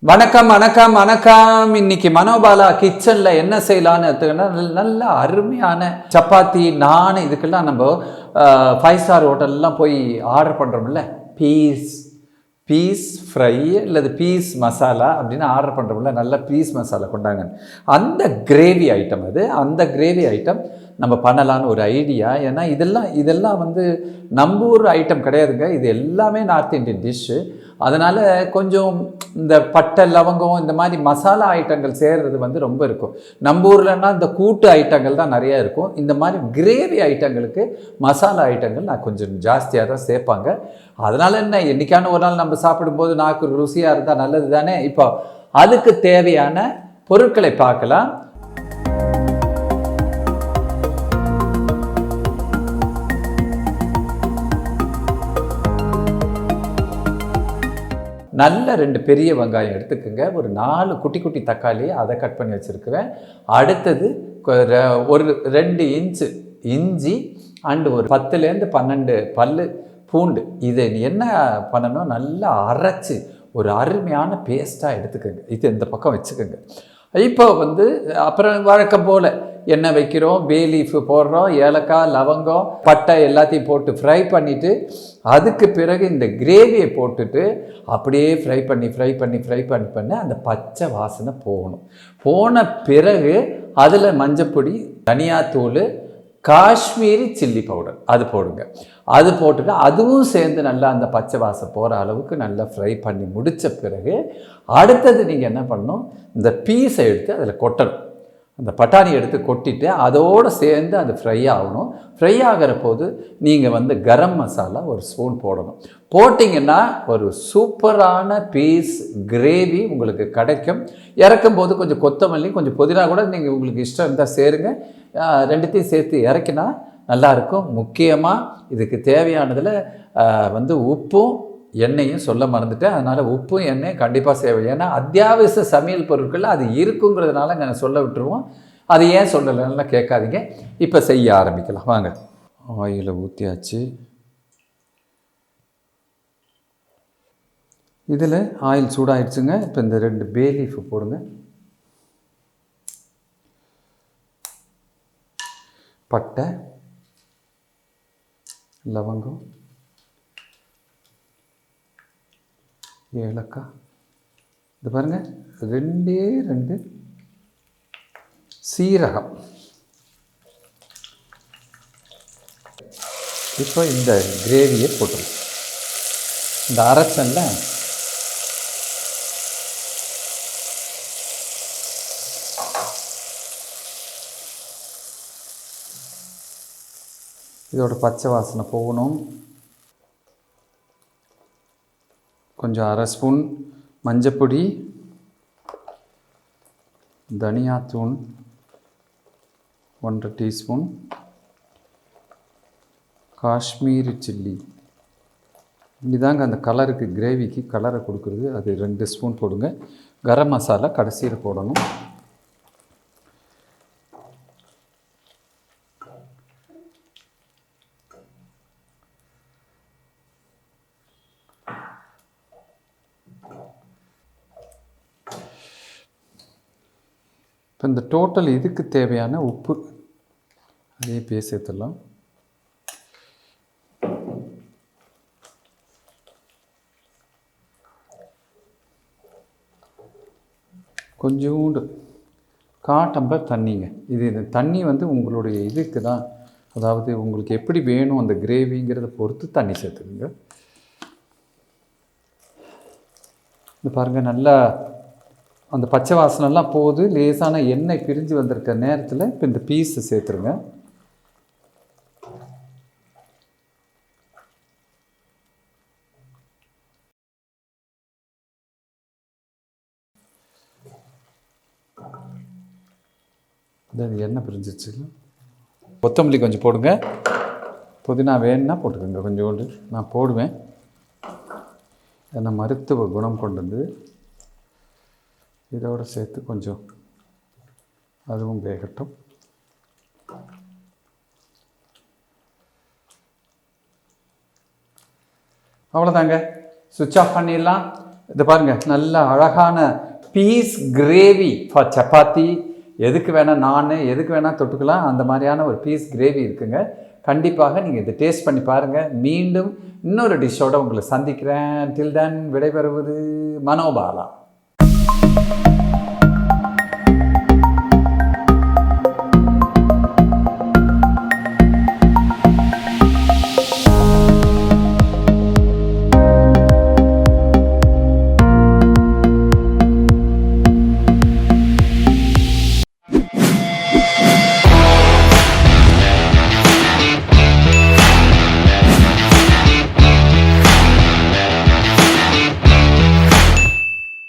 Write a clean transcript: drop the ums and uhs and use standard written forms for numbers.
வணக்கம் வணக்கம் வணக்கம். இன்னைக்கு மனோபாலா கிச்சன்ல என்ன செய்யலான்னு நல்ல அருமையான சப்பாத்தி நான் இதுக்கெல்லாம் நம்ம 5 ஸ்டார் ஹோட்டல்லாம் போய் ஆர்டர் பண்ணுறோம்ல, பீஸ் ஃப்ரை அல்லது பீஸ் மசாலா அப்படின்னு ஆர்டர் பண்ணுறோம்ல, நல்ல பீஸ் மசாலா கொண்டாங்க. அந்த கிரேவி ஐட்டம் அந்த கிரேவி ஐட்டம் நம்ம பண்ணலான்னு ஒரு ஐடியா. ஏன்னா இதெல்லாம் வந்து நம்ம ஊர் ஐட்டம் கிடையாதுங்க, இது எல்லாமே நார்த் இந்தியன் டிஷ்ஷு. அதனால் கொஞ்சம் இந்த பட்டை லவங்கம் இந்த மாதிரி மசாலா ஐட்டங்கள் சேர்றது வந்து ரொம்ப இருக்கும். நம்ம ஊர்லன்னா இந்த கூட்டு ஐட்டங்கள் தான் நிறையா இருக்கும். இந்த மாதிரி கிரேவி ஐட்டங்களுக்கு மசாலா ஐட்டங்கள் நான் கொஞ்சம் ஜாஸ்தியாக தான் சேர்ப்பாங்க. அதனால் என்ன, என்றைக்கான ஒரு நாள் நம்ம சாப்பிடும்போது நாக்கு ருசியாக இருந்தால் நல்லது தானே. இப்போ அதுக்கு தேவையான பொருட்களை பார்க்கலாம். நல்ல 2 பெரிய வெங்காயம் எடுத்துக்கோங்க. ஒரு 4 குட்டி குட்டி தக்காளி அதை கட் பண்ணி வச்சுருக்குவேன். அடுத்தது ஒரு 2 இன்ச்சு இஞ்சி அண்டு ஒரு 10லேருந்து 12 பல் பூண்டு. இதை என்ன பண்ணணும், நல்லா அரைச்சி ஒரு அருமையான பேஸ்ட்டாக எடுத்துக்கோங்க. இது இந்த பக்கம் வச்சுக்கோங்க. இப்போ வந்து அப்புறம் வழக்கம் போல் எண்ணெய் வைக்கிறோம், பே லீஃபு போடுறோம், ஏலக்காய் லவங்கம் பட்டை எல்லாத்தையும் போட்டு ஃப்ரை பண்ணிவிட்டு அதுக்கு பிறகு இந்த கிரேவியை போட்டுட்டு அப்படியே ஃப்ரை பண்ணி அந்த பச்சை வாசனை போன பிறகு அதில் மஞ்சப்பொடி, தனியாத்தூள், காஷ்மீரி சில்லி பவுடர் அது போடுங்க. அது போட்டுட்டு அதுவும் சேர்ந்து நல்லா அந்த பச்சை வாசம் போகிற அளவுக்கு நல்லா ஃப்ரை பண்ணி முடித்த பிறகு அடுத்தது நீங்கள் என்ன பண்ணணும், இந்த பீஸை எடுத்து அதில் கொட்டணும். அந்த பட்டாணி எடுத்து கொட்டிட்டு அதோடு சேர்ந்து அது ஃப்ரை ஆகணும். ஃப்ரை ஆகிற போது நீங்கள் வந்து கரம் மசாலா ஒரு ஸ்பூன் போடணும். போட்டிங்கன்னா ஒரு சூப்பரான பீஸ் கிரேவி உங்களுக்கு கிடைக்கும். இறக்கும்போது கொஞ்சம் கொத்தமல்லி, கொஞ்சம் புதினா கூட நீங்கள் உங்களுக்கு இஷ்டம் இருந்தால் சேருங்க. 2த்தையும் சேர்த்து இறக்கினா நல்லாயிருக்கும். முக்கியமாக இதுக்கு தேவையானதில் வந்து உப்பும் எண்ணெயும் சொல்ல மறந்துட்டேன். அதனால் உப்பும் எண்ணெயும் கண்டிப்பாக சேவை. ஏன்னா அத்தியாவசிய சமையல் பொருட்கள் அது இருக்குங்கிறதுனால நாங்கள் சொல்ல விட்டுருவோம். அது ஏன் சொல்லலைன்னா கேட்காதீங்க. இப்போ செய்ய ஆரம்பிக்கலாம் வாங்க. ஆயிலை ஊற்றியாச்சு. இதில் ஆயில் சூடாகிடுச்சுங்க. இப்போ இந்த 2 பே லீஃப் போடுங்க. பட்டை, லவங்கம், ஏலக்காய், இது பாருங்கள் 2 சீரகம். இப்போ இந்த கிரேவியை போட்டுருவோம். இந்த அரைச்சல்ல இதோட பச்சை வாசனை போகணும். கொஞ்சம் 1/2 ஸ்பூன் மஞ்சப்பொடி, தனியாத்தூள் 1/2 டீஸ்பூன், காஷ்மீரி சில்லி, இதுதாங்க அந்த கலருக்கு கிரேவிக்கு கலரை கொடுக்குறது. அது 2 ஸ்பூன் போடுங்க. கரம் மசாலா கடைசியில் போடணும். இப்போ இந்த டோட்டல் இதுக்கு தேவையான உப்பு அதே சேர்த்துடலாம். கொஞ்சோண்டு 1/4 டம்ளர் தண்ணிங்க. இந்த தண்ணி வந்து உங்களுடைய இதுக்கு தான், அதாவது உங்களுக்கு எப்படி வேணும் அந்த கிரேவிங்கிறத பொறுத்து தண்ணி சேர்த்துக்குங்க. இது பாருங்கள், நல்லா அந்த பச்சை வாசனைலாம் போகுது. லேசான எண்ணெய் பிரிஞ்சு வந்திருக்க நேரத்தில் இப்போ இந்த பீஸை சேர்த்துருங்க. இது எண்ணெய் பிரிஞ்சிச்சு. கொத்தமல்லி கொஞ்சம் போடுங்க, புதினா வேணுன்னா போட்டுக்கோங்க கொஞ்சோண்டு. நான் போடுவேன், ஏன்னா மருத்துவ குணம் கொண்டது. இதோடு சேர்த்து கொஞ்சம் அதுவும் வேகட்டும். அவ்வளோதாங்க, சுவிட்ச் ஆஃப் பண்ணிடலாம். இது பாருங்கள், நல்ல அழகான பீஸ் கிரேவி ஃபார் சப்பாத்தி. எதுக்கு வேணால் நான் எதுக்கு வேணால் தொட்டுக்கலாம், அந்த மாதிரியான ஒரு பீஸ் கிரேவி இருக்குங்க. கண்டிப்பாக நீங்கள் இதை டேஸ்ட் பண்ணி பாருங்கள். மீண்டும் இன்னொரு டிஷ்ஷோடு உங்களை சந்திக்கிறேன். டில் தென் விடைபெறுவது மனோபாலா.